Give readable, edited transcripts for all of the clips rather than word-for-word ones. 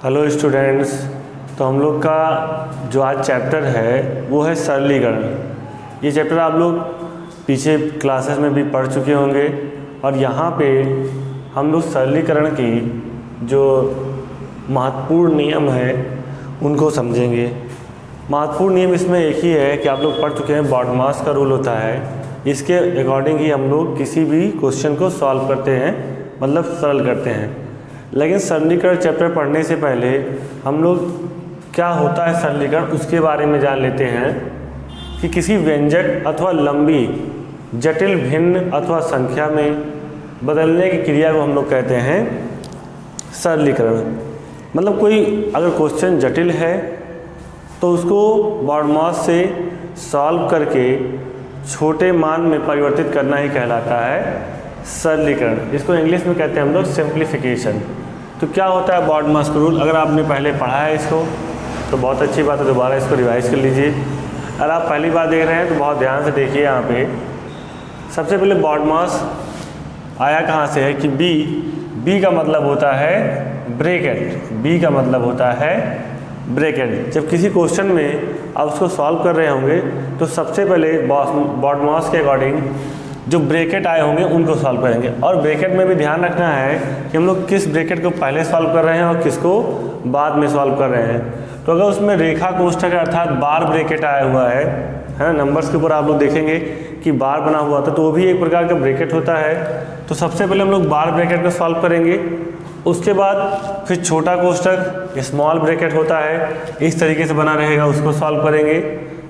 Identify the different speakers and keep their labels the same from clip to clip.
Speaker 1: Hello students. तो हम लोग का जो आज चैप्टर है वो है सरलीकरण। ये चैप्टर आप लोग पीछे क्लासेस में भी पढ़ चुके होंगे और यहाँ पे हम लोग सरलीकरण की जो महत्वपूर्ण नियम है उनको समझेंगे। महत्वपूर्ण नियम इसमें एक ही है कि आप लोग पढ़ चुके हैं, बॉडमास का रूल होता है। इसके अकॉर्डिंग ही हम लोग किसी भी क्वेश्चन को सॉल्व करते हैं, मतलब सरल करते हैं। लेकिन सरलीकरण चैप्टर पढ़ने से पहले हम लोग क्या होता है सरलीकरण उसके बारे में जान लेते हैं कि किसी व्यंजक अथवा लंबी जटिल भिन्न अथवा संख्या में बदलने की क्रिया को हम लोग कहते हैं सरलीकरण। मतलब कोई अगर क्वेश्चन जटिल है तो उसको बॉडमास से सॉल्व करके छोटे मान में परिवर्तित करना ही कहलाता है सरलीकरण। इसको इंग्लिश में कहते हैं हम लोग सिंप्लीफिकेशन। तो क्या होता है बॉडमास का रूल? अगर आपने पहले पढ़ा है इसको तो बहुत अच्छी बात है, दोबारा इसको रिवाइज कर लीजिए। अगर आप पहली बार देख रहे हैं तो बहुत ध्यान से देखिए। यहाँ पे सबसे पहले बॉडमास आया कहाँ से है कि बी का मतलब होता है ब्रैकेट। बी का मतलब होता है ब्रैकेट। जब किसी क्वेश्चन में आप उसको सॉल्व कर रहे होंगे तो सबसे पहले बॉडमास के अकॉर्डिंग जो ब्रैकेट आए होंगे उनको सॉल्व करेंगे। और ब्रैकेट में भी ध्यान रखना है कि हम लोग किस ब्रैकेट को पहले सॉल्व कर रहे हैं और किसको बाद में सॉल्व कर रहे हैं। तो अगर उसमें रेखा कोष्ठक अर्थात बार ब्रैकेट आया हुआ है ना, नंबर्स के ऊपर आप लोग देखेंगे कि बार बना हुआ था तो वो भी एक प्रकार का ब्रैकेट होता है। तो सबसे पहले हम लोग बार ब्रैकेट को सॉल्व करेंगे, उसके बाद फिर छोटा कोष्ठक स्मॉल ब्रैकेट होता है, इस तरीके से बना रहेगा, उसको सॉल्व करेंगे,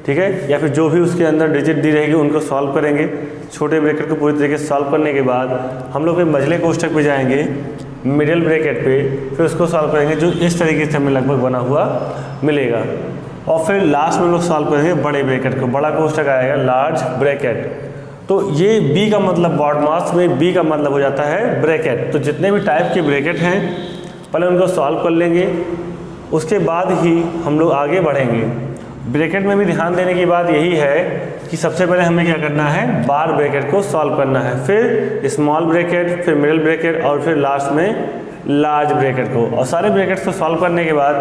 Speaker 1: ठीक है। या फिर जो भी उसके अंदर डिजिट दी रहेगी उनको सॉल्व करेंगे। छोटे ब्रैकेट को पूरी तरीके से सॉल्व करने के बाद हम लोग फिर मझले कोष्ठक पे जाएंगे, मिडिल ब्रैकेट पे, फिर उसको सॉल्व करेंगे जो इस तरीके से हमें लगभग बना हुआ मिलेगा। और फिर लास्ट में लोग सॉल्व करेंगे बड़े ब्रैकेट को, बड़ा कोष्ठक आएगा लार्ज ब्रैकेट। तो ये बी का मतलब बॉडमास में बी का मतलब हो जाता है ब्रैकेट। तो जितने भी टाइप के ब्रैकेट हैं पहले उनको सॉल्व कर लेंगे, उसके बाद ही हम लोग आगे बढ़ेंगे। ब्रैकेट में भी ध्यान देने की बात यही है कि सबसे पहले हमें क्या करना है, बार ब्रैकेट को सॉल्व करना है, फिर स्मॉल ब्रैकेट, फिर मिडिल ब्रैकेट और फिर लास्ट में लार्ज ब्रैकेट को। और सारे ब्रैकेट्स को सॉल्व करने के बाद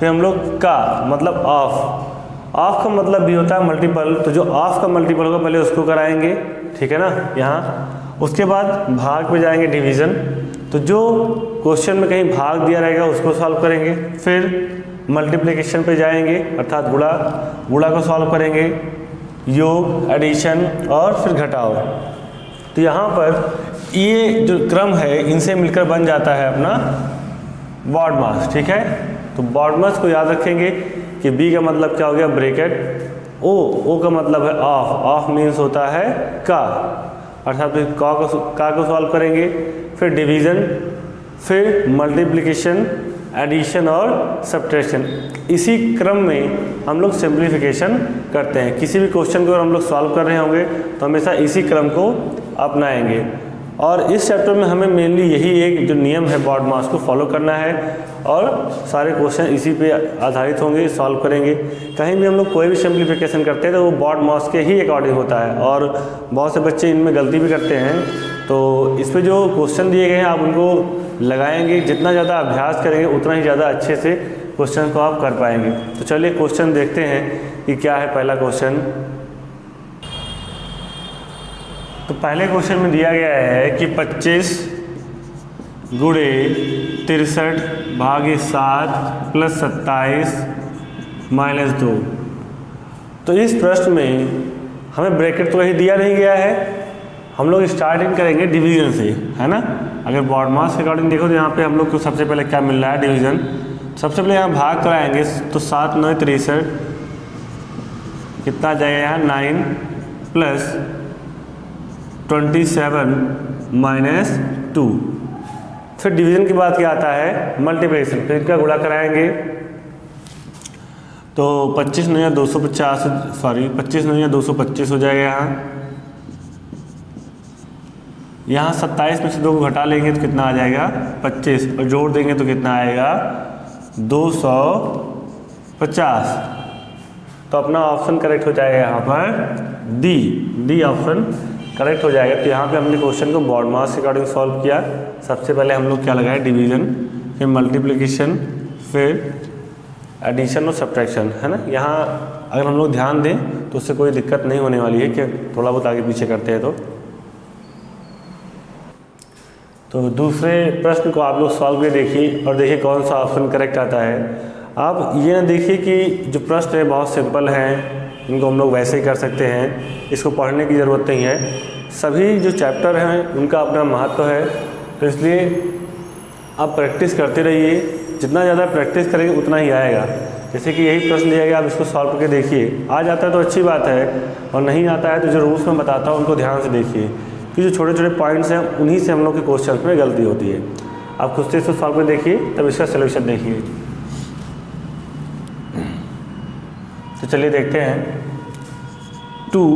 Speaker 1: फिर हम लोग का मतलब ऑफ का मतलब भी होता है मल्टीपल। तो जो ऑफ का मल्टीपल होगा पहले उसको कराएंगे, ठीक है ना यहाँ। उसके बाद भाग पे जाएंगे डिवीज़न। तो जो क्वेश्चन में कहीं भाग दिया रहेगा उसको सॉल्व करेंगे। फिर मल्टीप्लिकेशन पे जाएंगे अर्थात गुणा को सॉल्व करेंगे, योग, एडिशन और फिर घटाव। तो यहाँ पर ये जो क्रम है इनसे मिलकर बन जाता है अपना बॉडमास, ठीक है। तो बॉडमास को याद रखेंगे कि बी का मतलब क्या हो गया ब्रैकेट, ओ का मतलब है ऑफ मीन्स होता है का, अर्थात फिर का को सॉल्व करेंगे, फिर डिवीज़न, फिर मल्टीप्लिकेशन, एडिशन और सब्ट्रैक्शन। इसी क्रम में हम लोग सिंप्लीफिकेशन करते हैं। किसी भी क्वेश्चन को हम लोग सॉल्व कर रहे होंगे तो हमेशा इसी क्रम को अपनाएंगे। और इस चैप्टर में हमें मेनली यही एक जो नियम है बॉडमास को फॉलो करना है और सारे क्वेश्चन इसी पे आधारित होंगे, सॉल्व करेंगे। कहीं भी हम लोग कोई भी सिंप्लीफिकेशन करते हैं तो वो बॉडमास के ही अकॉर्डिंग होता है। और बहुत से बच्चे इनमें गलती भी करते हैं। तो इस पर जो क्वेश्चन दिए गए हैं आप उनको लगाएंगे, जितना ज़्यादा अभ्यास करेंगे उतना ही ज़्यादा अच्छे से क्वेश्चन को आप कर पाएंगे। तो चलिए क्वेश्चन देखते हैं कि क्या है पहला क्वेश्चन। तो पहले क्वेश्चन में दिया गया है कि 25 गुणे 63 भागे 7 प्लस 27 माइनस 2। तो इस प्रश्न में हमें ब्रैकेट तो कहीं दिया नहीं गया है, हम लोग स्टार्टिंग करेंगे डिवीज़न से, है ना। अगर बॉडमास के अकॉर्डिंग देखो तो यहाँ पे हम लोग को सबसे पहले क्या मिल रहा है, डिवीज़न। सबसे पहले यहाँ भाग कराएंगे तो 7 9 63 कितना आ जाएगा यहाँ 9 प्लस 27 माइनस 2। फिर डिवीज़न की बात क्या आता है, मल्टीप्लिकेशन। फिर इनका गुणा कराएंगे तो 25 9 250 सॉरी 25 9 225 हो जाएगा। यहाँ 27 में से 2 को घटा लेंगे तो कितना आ जाएगा 25 और जोड़ देंगे तो कितना आएगा 250। तो अपना ऑप्शन करेक्ट हो जाएगा यहाँ पर डी ऑप्शन करेक्ट हो जाएगा। तो यहाँ पे हमने क्वेश्चन को बॉडमास के अकॉर्डिंग सॉल्व किया। सबसे पहले हम लोग क्या लगाए डिवीज़न, फिर मल्टीप्लिकेशन, फिर एडिशन और सब्ट्रैक्शन, है ना। यहाँ अगर हम लोग ध्यान दें तो उससे कोई दिक्कत नहीं होने वाली है कि थोड़ा बहुत आगे पीछे करते हैं तो दूसरे प्रश्न को आप लोग सॉल्व करके देखिए और देखिए कौन सा ऑप्शन करेक्ट आता है। आप ये ना देखिए कि जो प्रश्न है बहुत सिंपल हैं, इनको हम लोग वैसे ही कर सकते हैं, इसको पढ़ने की ज़रूरत नहीं है। सभी जो चैप्टर हैं उनका अपना महत्व है, तो इसलिए आप प्रैक्टिस करते रहिए। जितना ज़्यादा प्रैक्टिस करेंगे उतना ही आएगा। जैसे कि यही प्रश्न दिया गया, आप इसको सॉल्व करके देखिए। आ जाता है तो अच्छी बात है, और नहीं आता है तो जो रूल्स में बताता हूँ उनको ध्यान से देखिए, कि जो छोटे छोटे पॉइंट्स हैं उन्हीं से हम लोग के क्वेश्चन में गलती होती है। आप खुद से इसको सॉल्व कर देखिए, तब इसका सोल्यूशन देखिए। तो चलिए देखते हैं। 2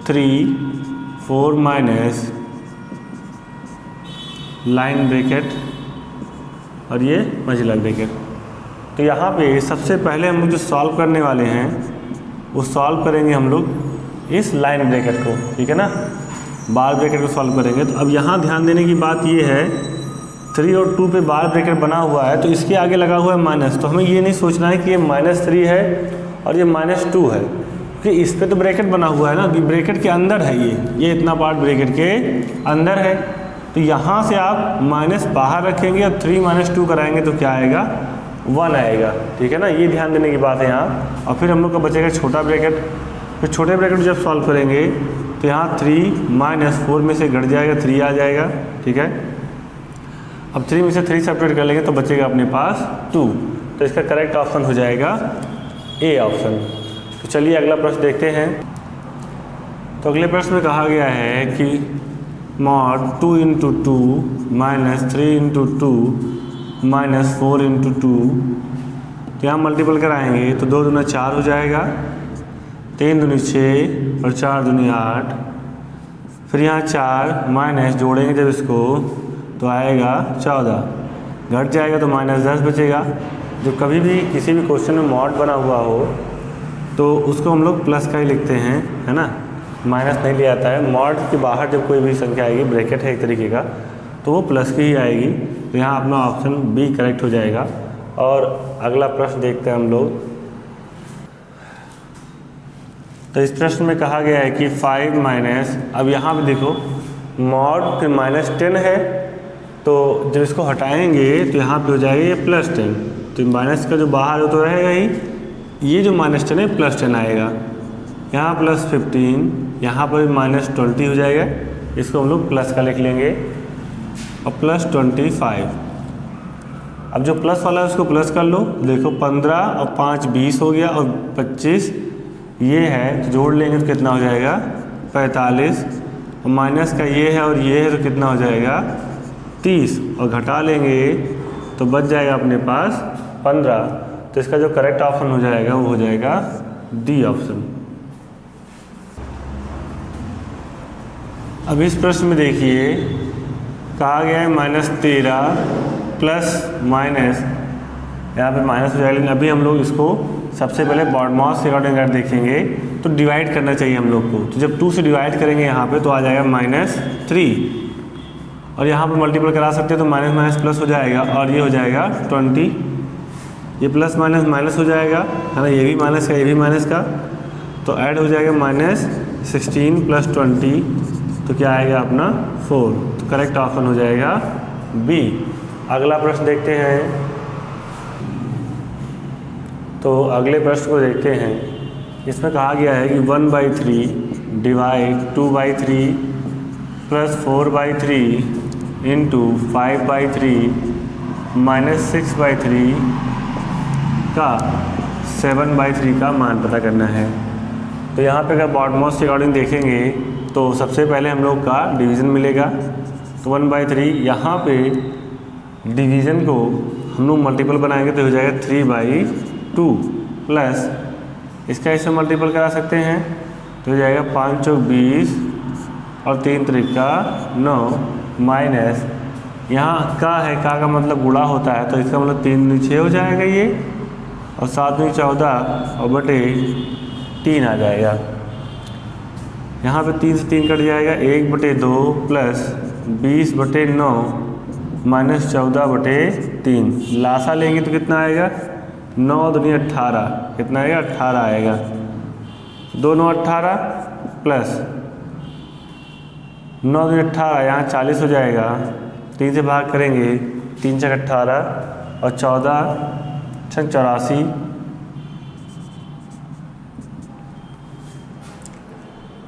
Speaker 1: 3 4 माइनस लाइन ब्रैकेट और ये मझिला ब्रैकेट। तो यहाँ पे सबसे पहले हम लोग जो सॉल्व करने वाले हैं वो सॉल्व करेंगे हम लोग इस लाइन ब्रैकेट को, ठीक है ना। बार ब्रैकेट को सॉल्व करेंगे। तो अब यहाँ ध्यान देने की बात ये है, 3 और 2 पे बार ब्रैकेट बना हुआ है, तो इसके आगे लगा हुआ है माइनस। तो हमें ये नहीं सोचना है कि ये -3 है और ये -2 है, क्योंकि इस पर तो ब्रैकेट बना हुआ है ना, ब्रैकेट के अंदर है ये इतना पार्ट ब्रैकेट के अंदर है। तो यहाँ से आप माइनस बाहर रखेंगे और 3 - 2 कराएंगे तो क्या आएगा, 1 आएगा, ठीक है ना। ये ध्यान देने की बात है यहाँ। और फिर हम लोग का बचेगा छोटा ब्रैकेट। फिर छोटे ब्रैकेट जब सॉल्व करेंगे तो यहाँ 3 - 4 में से घट जाएगा, 3 आ जाएगा, ठीक है। अब 3 में से 3 सब्ट्रैक्ट कर लेंगे तो बचेगा अपने पास 2। तो इसका करेक्ट ऑप्शन हो जाएगा ए ऑप्शन। तो चलिए अगला प्रश्न देखते हैं। तो अगले प्रश्न में कहा गया है कि mod 2 × 2 - 3 × 2 - 4 × 2। तो यहाँ मल्टीपल कराएंगे तो 2 दूना 4 हो जाएगा, 3 दूनी 6 और 4 दूनी 8। फिर यहाँ 4 माइनस जोड़ेंगे जब इसको तो आएगा 14, घट जाएगा तो -10 बचेगा। जो कभी भी किसी भी क्वेश्चन में मॉड बना हुआ हो तो उसको हम लोग प्लस का ही लिखते हैं, है ना, माइनस नहीं लिया जाता है। मॉड के बाहर जब कोई भी संख्या आएगी, ब्रैकेट है एक तरीके का, तो वो प्लस की ही आएगी। तो यहाँ अपना ऑप्शन बी करेक्ट हो जाएगा। और अगला प्रश्न देखते हैं हम लोग। तो इस प्रश्न में कहा गया है कि 5 माइनस, अब यहाँ पे देखो मॉड फिर -10 है, तो जब इसको हटाएंगे तो यहाँ पे हो जाएगा ये +10। तो माइनस का जो बाहर हो तो रहेगा ही, ये जो -10 है +10 आएगा। यहाँ +15, यहाँ पर -20 हो जाएगा। इसको हम लोग प्लस का लिख लेंगे और +25। अब जो प्लस वाला है उसको प्लस कर लो। देखो 15 और 5 20 हो गया, और 25 ये है, तो जोड़ लेंगे तो कितना हो जाएगा 45। और माइनस का ये है और ये है तो कितना हो जाएगा 30, और घटा लेंगे तो बच जाएगा अपने पास 15। तो इसका जो करेक्ट ऑप्शन हो जाएगा वो हो जाएगा डी ऑप्शन। अब इस प्रश्न में देखिए कहा गया है -13 प्लस माइनस, यहाँ पे माइनस हो जाएगा, लेकिन अभी हम लोग इसको सबसे पहले बॉडमॉस से अकॉर्डिंग अगर देखेंगे तो डिवाइड करना चाहिए हम लोग को। तो जब 2 से डिवाइड करेंगे यहाँ पे तो आ जाएगा -3, और यहाँ पे मल्टीपल करा सकते हैं तो माइनस माइनस प्लस हो जाएगा, और ये हो जाएगा 20। ये प्लस माइनस माइनस हो जाएगा, है ना, ये भी माइनस का ये भी माइनस का, तो ऐड हो जाएगा -16 + 20, तो क्या आएगा अपना 4। तो करेक्ट ऑप्शन हो जाएगा बी। अगला प्रश्न देखते हैं। तो अगले प्रश्न को देखते हैं। इसमें कहा गया है कि 1/3 डिवाइड 2/3 + 4/3 × 5/3 - 6/3 का 7/3 का मान पता करना है। तो यहाँ पे अगर बॉडमॉस के अकॉर्डिंग देखेंगे तो सबसे पहले हम लोग का डिवीज़न मिलेगा। तो 1/3, यहाँ पे डिवीज़न को हम लोग मल्टीपल बनाएंगे तो हो जाएगा 3/2 प्लस इसका इससे मल्टीपल करा सकते हैं तो हो जाएगा 5 × 20 और 3 × 9 माइनस, यहाँ का है, का मतलब गुणा होता है, तो इसका मतलब 3 × 6 हो जाएगा ये, और 7 × 14 और बटे 3 आ जाएगा। यहाँ पे 3 से 3 कट जाएगा, 1/2 प्लस 20/9 -14/3। लासा लेंगे तो कितना आएगा, 9 दूनी 18, कितना आएगा 18 आएगा। 2 9 18 प्लस 9 दूनी 18, यहाँ 40 हो जाएगा। 3 से भाग करेंगे, 3 छक 18 और 14 छक 84,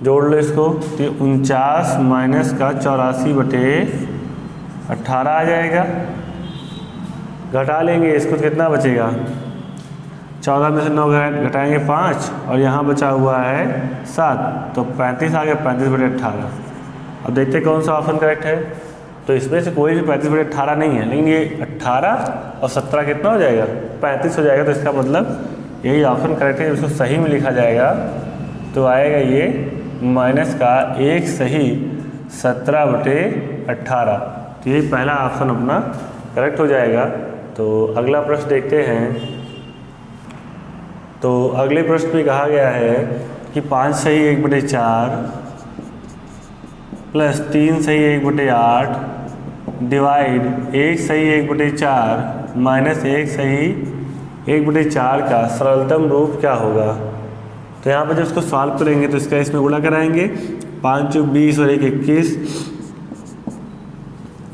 Speaker 1: जोड़ लो इसको तो 49 माइनस का 84/18 आ जाएगा। घटा लेंगे इसको तो कितना बचेगा, 14 में से 9 घटाएंगे 5 और यहाँ बचा हुआ है 7, तो 35 आ गया, 35/18। अब देखते हैं कौन सा ऑप्शन करेक्ट है। तो इसमें से कोई भी 35/18 नहीं है, लेकिन ये 18 और 17 कितना हो जाएगा, 35 हो जाएगा। तो इसका मतलब यही ऑप्शन करेक्ट है। इसको सही में लिखा जाएगा तो आएगा ये माइनस का 1 सही 17/18। तो यही पहला ऑप्शन अपना करेक्ट हो जाएगा। तो अगला प्रश्न देखते हैं। तो अगले प्रश्न में कहा गया है कि 5 सही 1/4 प्लस 3 सही 1/8 डिवाइड 1 सही 1/4 माइनस 1 सही 1/4 का सरलतम रूप क्या होगा। तो यहाँ पर जब इसको सॉल्व करेंगे तो इसका इसमें गुणा कराएंगे, 5 चौक 20 और 1 21,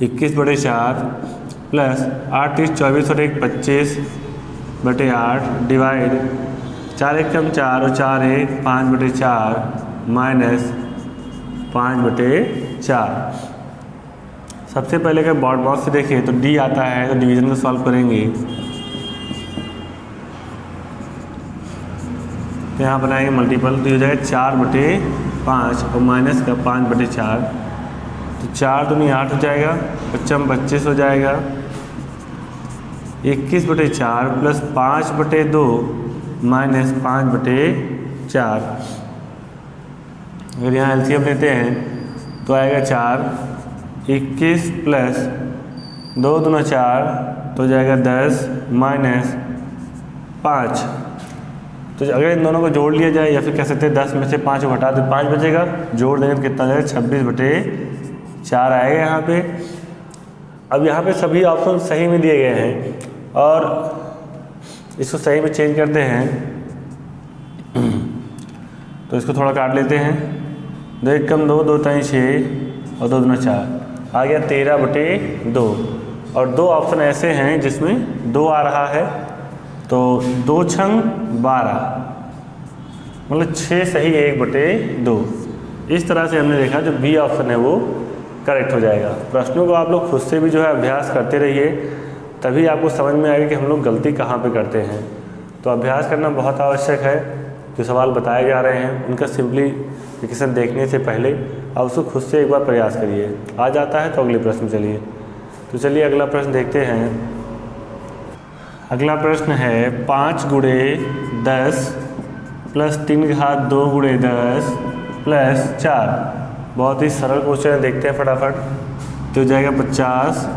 Speaker 1: 21/4 प्लस 8 30 24 और 1 25/8 डिवाइड 4 1 कम 4 और 4 1 5/4 माइनस 5/4। सबसे पहले अगर बॉड बॉक्स से देखें तो डी आता है, तो डिवीजन को सॉल्व करेंगे तो यहाँ बनाएंगे मल्टीपल, तो हो जाएगा 4/5 और माइनस का 5/4, तो 4 दूनी 8 हो जाएगा, 55 25 हो जाएगा। 21/4 प्लस 5/2 माइनस 5/4। अगर यहाँ एलसीएम लेते हैं तो आएगा 4, 21 प्लस 2 दूना 4 तो हो जाएगा 10 माइनस 5। तो अगर इन दोनों को जोड़ लिया जाए या फिर कह सकते हैं 10 में से 5 को घटा दो 5 बचेगा, जोड़ देंगे तो कितना जाएगा 26/4 आएगा यहाँ पे। अब यहाँ पे सभी ऑप्शन सही में दिए गए हैं और इसको सही में चेंज करते हैं तो इसको थोड़ा काट लेते हैं। 2 1 कम 2 2 3 6 और 2 दूना 4 आ गया 13/2। और 2 ऑप्शन ऐसे हैं जिसमें 2 आ रहा है, तो 2 छंग 12 मतलब 6 सही 1/2। इस तरह से हमने देखा जो बी ऑप्शन है वो करेक्ट हो जाएगा। प्रश्नों को आप लोग खुद से भी जो है अभ्यास करते रहिए, तभी आपको समझ में आएगा कि हम लोग गलती कहाँ पे करते हैं। तो अभ्यास करना बहुत आवश्यक है। जो सवाल बताए जा रहे हैं उनका सिंप्लीफिकेशन देखने से पहले आप उसको खुद से एक बार प्रयास करिए। आ जाता है तो अगले प्रश्न चलिए। तो चलिए अगला प्रश्न देखते हैं। अगला प्रश्न है 5 × 10 प्लस 3 घात 2 × 10 प्लस 4। बहुत ही सरल क्वेश्चन है, देखते हैं फटाफट। तो हो जाएगा 50,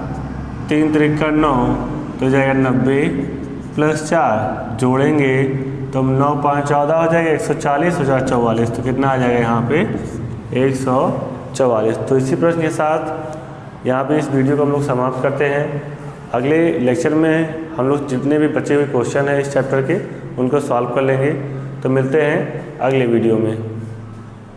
Speaker 1: 3 त्रिका 9 तो हो जाएगा 90 प्लस 4 जोड़ेंगे तो 9 5 14 हो जाएगा 140 हो जाएगा 44। तो कितना आ जाएगा यहाँ पे 144। तो इसी प्रश्न के साथ यहाँ पे इस वीडियो को हम लोग समाप्त करते हैं। अगले लेक्चर में हम लोग जितने भी बचे हुए क्वेश्चन हैं इस चैप्टर के उनको सॉल्व कर लेंगे। तो मिलते हैं अगले वीडियो में।